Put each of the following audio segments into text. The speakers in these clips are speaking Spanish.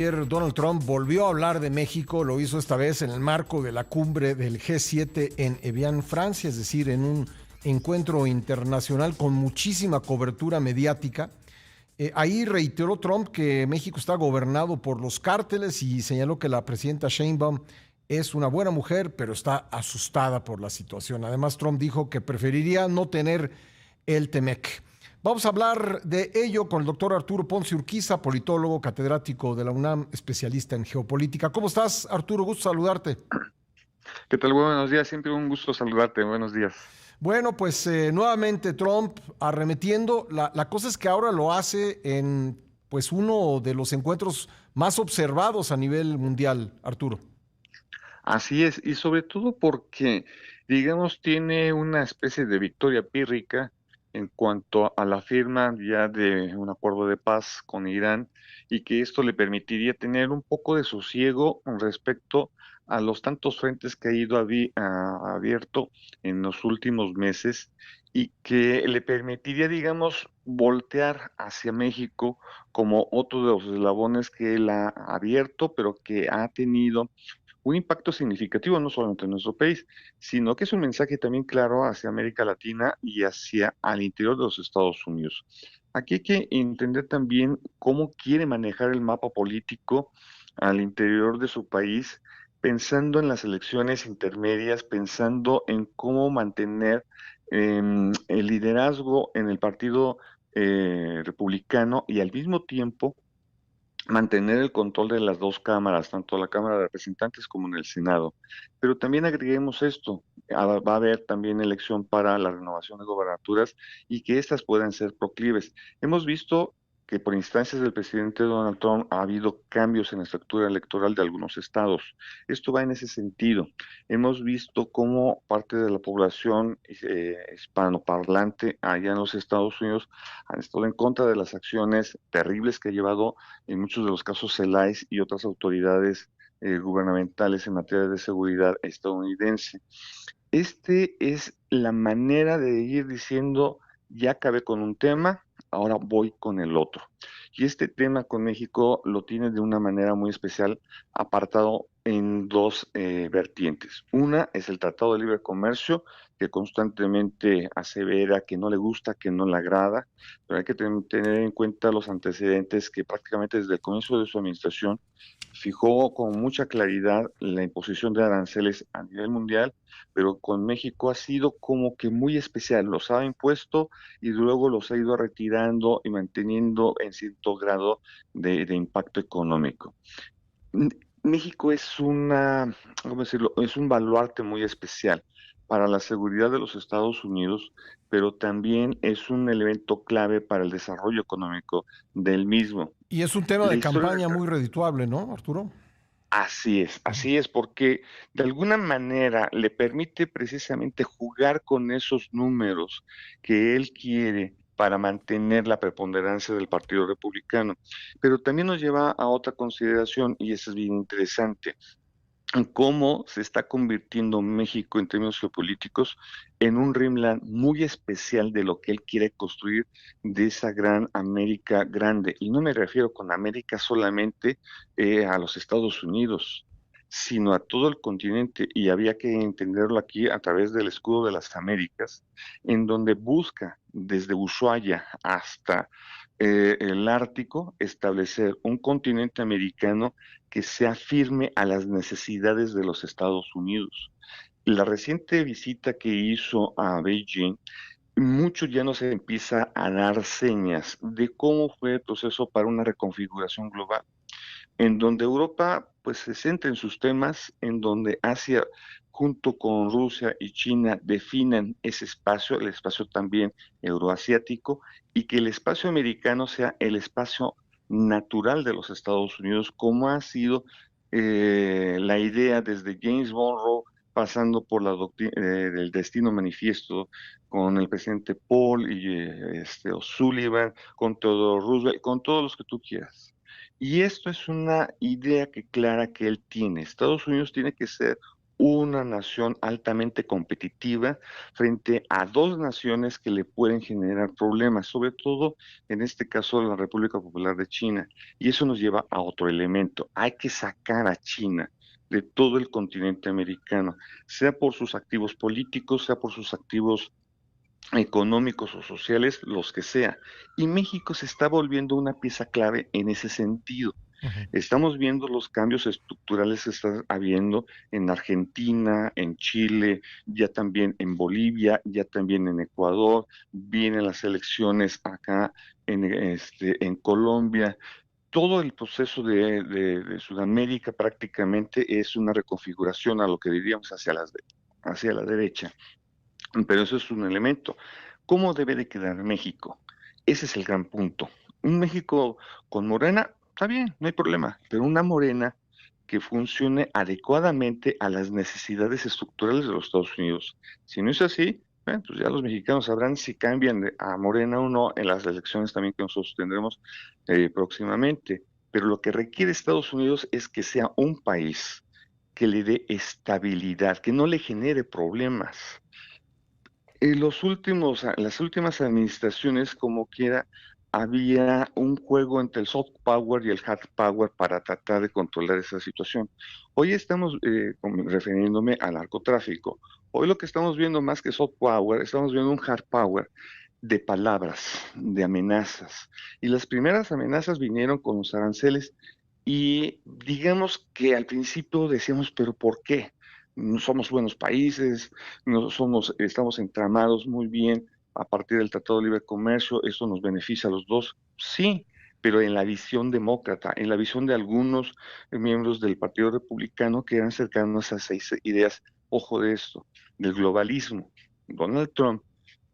Ayer Donald Trump volvió a hablar de México, lo hizo esta vez en el marco de la cumbre del G7 en Evian, Francia, es decir, en un encuentro internacional con muchísima cobertura mediática. Ahí reiteró Trump que México está gobernado por los cárteles y señaló que la presidenta Sheinbaum es una buena mujer, pero está asustada por la situación. Además, Trump dijo que preferiría no tener el Temec. Vamos a hablar de ello con el doctor Arturo Ponce Urquiza, politólogo, catedrático de la UNAM, especialista en geopolítica. ¿Cómo estás, Arturo? Gusto saludarte. ¿Qué tal? Buenos días, siempre un gusto saludarte. Buenos días. Bueno, pues nuevamente Trump arremetiendo. La cosa es que ahora lo hace en pues uno de los encuentros más observados a nivel mundial, Arturo. Así es, y sobre todo porque, digamos, tiene una especie de victoria pírrica en cuanto a la firma ya de un acuerdo de paz con Irán y que esto le permitiría tener un poco de sosiego con respecto a los tantos frentes que ha ido abierto en los últimos meses y que le permitiría, digamos, voltear hacia México como otro de los eslabones que él ha abierto, pero que ha tenido un impacto significativo no solamente en nuestro país, sino que es un mensaje también claro hacia América Latina y hacia al interior de los Estados Unidos. Aquí hay que entender también cómo quiere manejar el mapa político al interior de su país, pensando en las elecciones intermedias, pensando en cómo mantener el liderazgo en el partido republicano y al mismo tiempo mantener el control de las dos cámaras, tanto la Cámara de Representantes como en el Senado. Pero también agreguemos esto, va a haber también elección para la renovación de gobernaturas y que éstas puedan ser proclives. Hemos visto que por instancias del presidente Donald Trump ha habido cambios en la estructura electoral de algunos estados. Esto va en ese sentido. Hemos visto cómo parte de la población hispanoparlante allá en los Estados Unidos han estado en contra de las acciones terribles que ha llevado en muchos de los casos CELAIS y otras autoridades gubernamentales en materia de seguridad estadounidense. Este es la manera de ir diciendo, ya acabé con un tema, ahora voy con el otro. Y este tema con México lo tiene de una manera muy especial, apartado en dos vertientes. Una es el Tratado de Libre Comercio, que constantemente asevera que no le gusta, que no le agrada, pero hay que tener en cuenta los antecedentes que prácticamente desde el comienzo de su administración fijó con mucha claridad la imposición de aranceles a nivel mundial, pero con México ha sido como que muy especial. Los ha impuesto y luego los ha ido retirando y manteniendo en cierto grado de impacto económico. M- México es ¿cómo decirlo? Es un baluarte muy especial para la seguridad de los Estados Unidos, pero también es un elemento clave para el desarrollo económico del mismo. Y es un tema La de historia campaña muy redituable, ¿no, Arturo? así es, porque de alguna manera le permite precisamente jugar con esos números que él quiere para mantener la preponderancia del Partido Republicano. Pero también nos lleva a otra consideración, y eso es bien interesante en cómo se está convirtiendo México en términos geopolíticos en un Rimland muy especial de lo que él quiere construir de esa gran América grande. Y no me refiero con América solamente a los Estados Unidos, sino a todo el continente. Y había que entenderlo aquí a través del escudo de las Américas, en donde busca desde Ushuaia hasta el Ártico establecer un continente americano que sea firme a las necesidades de los Estados Unidos. La reciente visita que hizo a Beijing, mucho ya nos empieza a dar señas de cómo fue el proceso para una reconfiguración global, en donde Europa pues se centra en sus temas, en donde Asia junto con Rusia y China definan ese espacio, el espacio también euroasiático, y que el espacio americano sea el espacio natural de los Estados Unidos, como ha sido la idea desde James Monroe, pasando por la doctrina del destino manifiesto con el presidente Paul y O'Sullivan, con Theodore Roosevelt, con todos los que tú quieras. Y esto es una idea que clara que él tiene. Estados Unidos tiene que ser una nación altamente competitiva frente a dos naciones que le pueden generar problemas, sobre todo en este caso la República Popular de China. Y eso nos lleva a otro elemento. Hay que sacar a China de todo el continente americano, sea por sus activos políticos, sea por sus activos económicos o sociales, los que sea. Y México se está volviendo una pieza clave en ese sentido. Ujú. Estamos viendo los cambios estructurales que están habiendo en Argentina, en Chile, ya también en Bolivia, ya también en Ecuador, vienen las elecciones acá en Colombia. Todo el proceso de Sudamérica prácticamente es una reconfiguración a lo que diríamos hacia la derecha. Pero eso es un elemento. ¿Cómo debe de quedar México? Ese es el gran punto. Un México con Morena, está bien, no hay problema, pero una Morena que funcione adecuadamente a las necesidades estructurales de los Estados Unidos. Si no es así, bueno, pues ya los mexicanos sabrán si cambian a Morena o no en las elecciones también que nosotros tendremos próximamente. Pero lo que requiere Estados Unidos es que sea un país que le dé estabilidad, que no le genere problemas. Las últimas administraciones, como quiera, había un juego entre el soft power y el hard power para tratar de controlar esa situación. Hoy estamos refiriéndome al narcotráfico. Hoy lo que estamos viendo más que soft power, estamos viendo un hard power de palabras, de amenazas. Y las primeras amenazas vinieron con los aranceles y digamos que al principio decíamos, pero ¿por qué? No somos buenos países, estamos entramados muy bien a partir del Tratado de Libre Comercio, esto nos beneficia a los dos, sí, pero en la visión demócrata, en la visión de algunos miembros del Partido Republicano que eran cercanos a esas ideas, ojo de esto, del globalismo. Donald Trump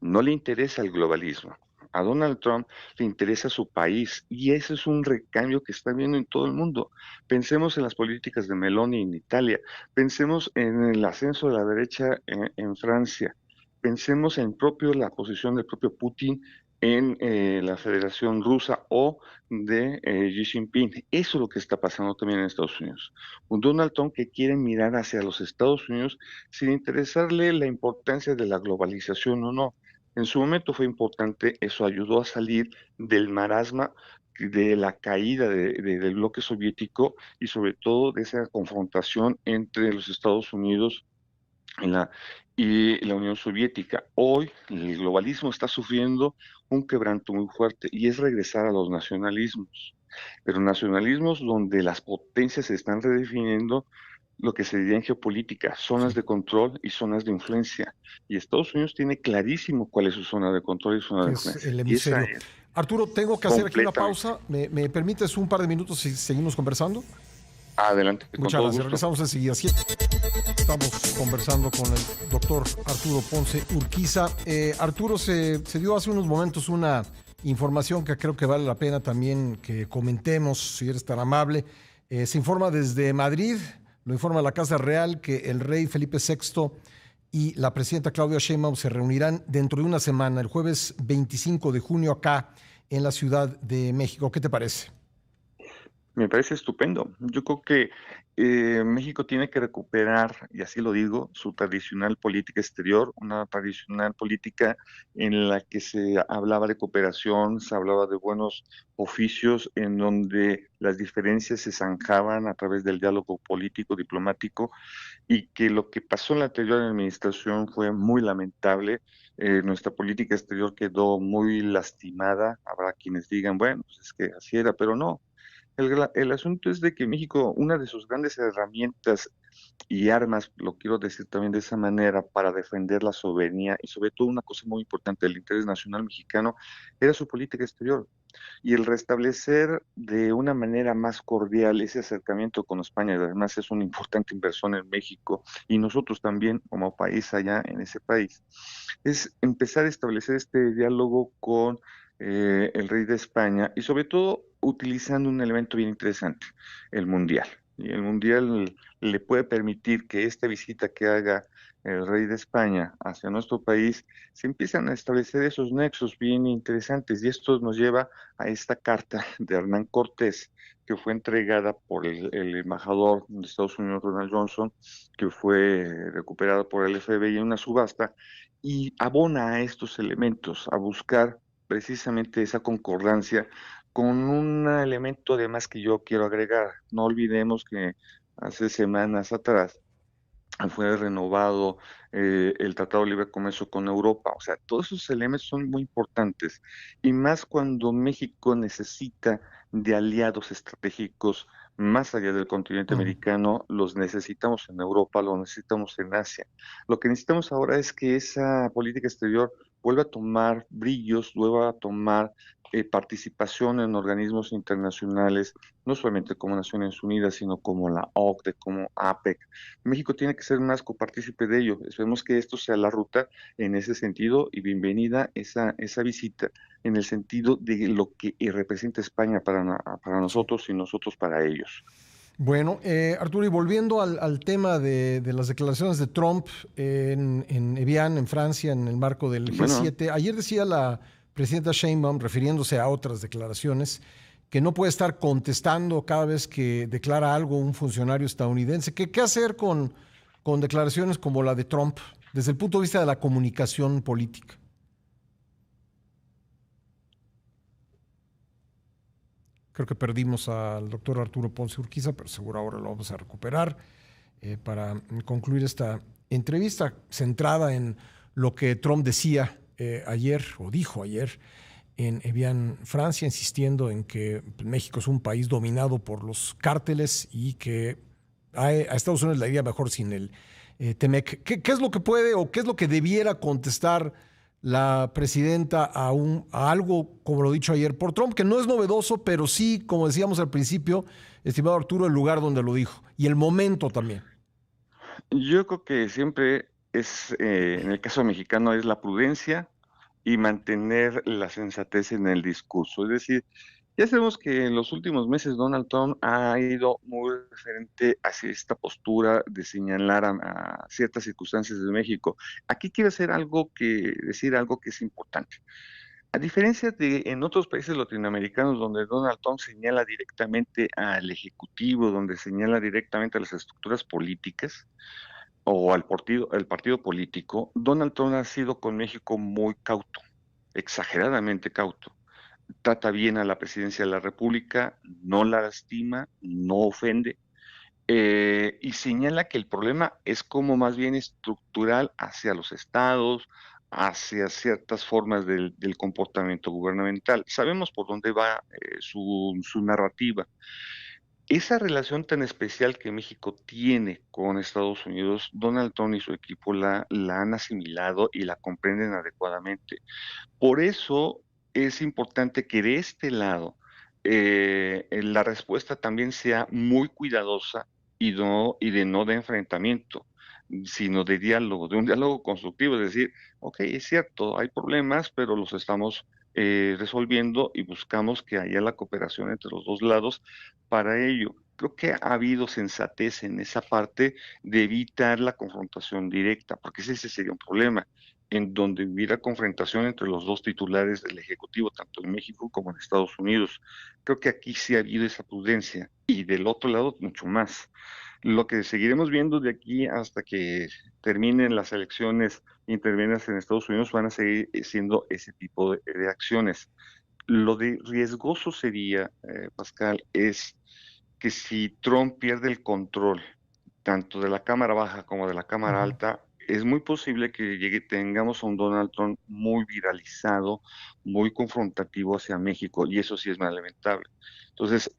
no le interesa el globalismo. A Donald Trump le interesa su país y ese es un recambio que está viendo en todo el mundo. Pensemos en las políticas de Meloni en Italia, pensemos en el ascenso de la derecha en Francia, pensemos en la posición del propio Putin en la Federación Rusa o de Xi Jinping. Eso es lo que está pasando también en Estados Unidos. Un Donald Trump que quiere mirar hacia los Estados Unidos sin interesarle la importancia de la globalización o no. En su momento fue importante, eso ayudó a salir del marasma de la caída del bloque soviético y sobre todo de esa confrontación entre los Estados Unidos y la Unión Soviética. Hoy el globalismo está sufriendo un quebranto muy fuerte y es regresar a los nacionalismos, pero nacionalismos donde las potencias se están redefiniendo lo que se diría en geopolítica, zonas Sí, de control y zonas de influencia. Y Estados Unidos tiene clarísimo cuál es su zona de control y zona de que es influencia. el Y esa hemisferio. es Arturo, tengo que hacer aquí una completamente. pausa. ¿Me permites un par de minutos y seguimos conversando? Adelante, con Muchas todo gracias. gusto. Regresamos enseguida. Estamos conversando con el doctor Arturo Ponce Urquiza. Arturo, se dio hace unos momentos una información que creo que vale la pena también que comentemos, si eres tan amable. Se informa desde Madrid, lo informa la Casa Real, que el rey Felipe VI y la presidenta Claudia Sheinbaum se reunirán dentro de una semana, el jueves 25 de junio, acá en la Ciudad de México. ¿Qué te parece? Me parece estupendo. Yo creo que México tiene que recuperar, y así lo digo, su tradicional política exterior, una tradicional política en la que se hablaba de cooperación, se hablaba de buenos oficios, en donde las diferencias se zanjaban a través del diálogo político, diplomático, y que lo que pasó en la anterior administración fue muy lamentable. Nuestra política exterior quedó muy lastimada. Habrá quienes digan, bueno, pues es que así era, pero no. El asunto es de que México, una de sus grandes herramientas y armas, lo quiero decir también de esa manera, para defender la soberanía y sobre todo una cosa muy importante, el interés nacional mexicano, era su política exterior. Y el restablecer de una manera más cordial ese acercamiento con España, y además es una importante inversión en México y nosotros también como país allá en ese país, es empezar a establecer este diálogo con el rey de España y sobre todo utilizando un elemento bien interesante, el mundial. y el Mundial le puede permitir que esta visita que haga el rey de España hacia nuestro país, se empiezan a establecer esos nexos bien interesantes y esto nos lleva a esta carta de Hernán Cortés que fue entregada por el embajador de Estados Unidos, Ronald Johnson, que fue recuperada por el FBI en una subasta y abona a estos elementos, a buscar precisamente esa concordancia con un elemento además que yo quiero agregar. No olvidemos que hace semanas atrás fue renovado el Tratado de Libre Comercio con Europa. O sea, todos esos elementos son muy importantes y más cuando México necesita de aliados estratégicos más allá del continente Ujú. americano, los necesitamos en Europa, los necesitamos en Asia. Lo que necesitamos ahora es que esa política exterior vuelva a tomar brillos, vuelva a tomar participación en organismos internacionales, no solamente como Naciones Unidas, sino como la OCDE, como APEC. México tiene que ser más copartícipe de ello. Esperemos que esto sea la ruta en ese sentido y bienvenida esa visita en el sentido de lo que representa España para Sí. nosotros y nosotros para ellos. Bueno, Arturo, y volviendo al tema de las declaraciones de Trump en Evian, en Francia, en el marco del Bueno, G7, ayer decía la presidenta Sheinbaum, refiriéndose a otras declaraciones, que no puede estar contestando cada vez que declara algo un funcionario estadounidense. ¿Qué hacer con declaraciones como la de Trump desde el punto de vista de la comunicación política? Creo que perdimos al doctor Arturo Ponce Urquiza, pero seguro ahora lo vamos a recuperar para concluir esta entrevista centrada en lo que Trump decía ayer, o dijo ayer, en Evian, Francia, insistiendo en que México es un país dominado por los cárteles y que a Estados Unidos le iría mejor sin el TEMEC. ¿Qué es lo que puede o qué es lo que debiera contestar la presidenta a algo, como lo he dicho ayer, por Trump, que no es novedoso, pero sí, como decíamos al principio, estimado Arturo, el lugar donde lo dijo y el momento también? yo creo que siempre es, en el caso mexicano, es la prudencia y mantener la sensatez en el discurso. Es decir, ya sabemos que en los últimos meses Donald Trump ha ido muy referente hacia esta postura de señalar a ciertas circunstancias de México. Aquí quiero hacer algo decir algo que es importante. A diferencia de en otros países latinoamericanos donde Donald Trump señala directamente al Ejecutivo, donde señala directamente a las estructuras políticas, o el partido político, Donald Trump ha sido con México muy cauto, exageradamente cauto. Trata bien a la presidencia de la República, no la lastima, no ofende, y señala que el problema es como más bien estructural hacia los estados, hacia ciertas formas del comportamiento gubernamental. Sabemos por dónde va su narrativa. Esa relación tan especial que México tiene con Estados Unidos, Donald Trump y su equipo la han asimilado y la comprenden adecuadamente. Por eso es importante que de este lado la respuesta también sea muy cuidadosa y de no de enfrentamiento, sino de diálogo, de un diálogo constructivo, es decir, ok, es cierto, hay problemas, pero los estamos resolviendo y buscamos que haya la cooperación entre los dos lados para ello. Creo que ha habido sensatez en esa parte de evitar la confrontación directa, porque ese sería un problema en donde hubiera confrontación entre los dos titulares del Ejecutivo, tanto en México como en Estados Unidos. Creo que aquí sí ha habido esa prudencia y del otro lado mucho más. Lo que seguiremos viendo de aquí hasta que terminen las elecciones intervenidas en Estados Unidos van a seguir siendo ese tipo de acciones. Lo de riesgoso sería, Pascal, es que si Trump pierde el control tanto de la Cámara Baja como de la Cámara Ujú. Alta, es muy posible que tengamos a un Donald Trump muy viralizado, muy confrontativo hacia México, y eso sí es más lamentable. Entonces,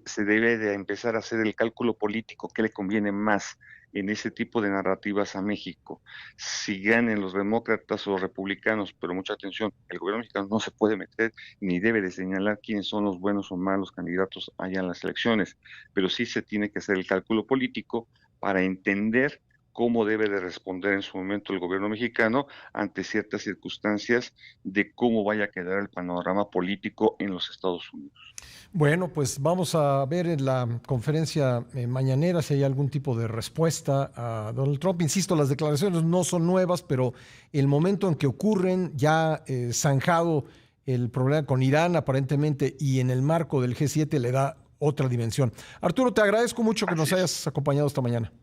se debe de empezar a hacer el cálculo político, qué le conviene más en ese tipo de narrativas a México. Si ganen los demócratas o los republicanos, pero mucha atención, el gobierno mexicano no se puede meter ni debe de señalar quiénes son los buenos o malos candidatos allá en las elecciones, pero sí se tiene que hacer el cálculo político para entender cómo debe de responder en su momento el gobierno mexicano ante ciertas circunstancias de cómo vaya a quedar el panorama político en los Estados Unidos. Bueno, pues vamos a ver en la conferencia mañanera si hay algún tipo de respuesta a Donald Trump. Insisto, las declaraciones no son nuevas, pero el momento en que ocurren, ya zanjado el problema con Irán aparentemente y en el marco del G7 le da otra dimensión. Arturo, te agradezco mucho que nos Así es. hayas acompañado esta mañana.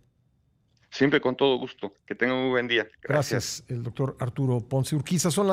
Siempre con todo gusto. Que tengan un muy buen día. Gracias. Gracias, el doctor Arturo Ponce Urquiza. Son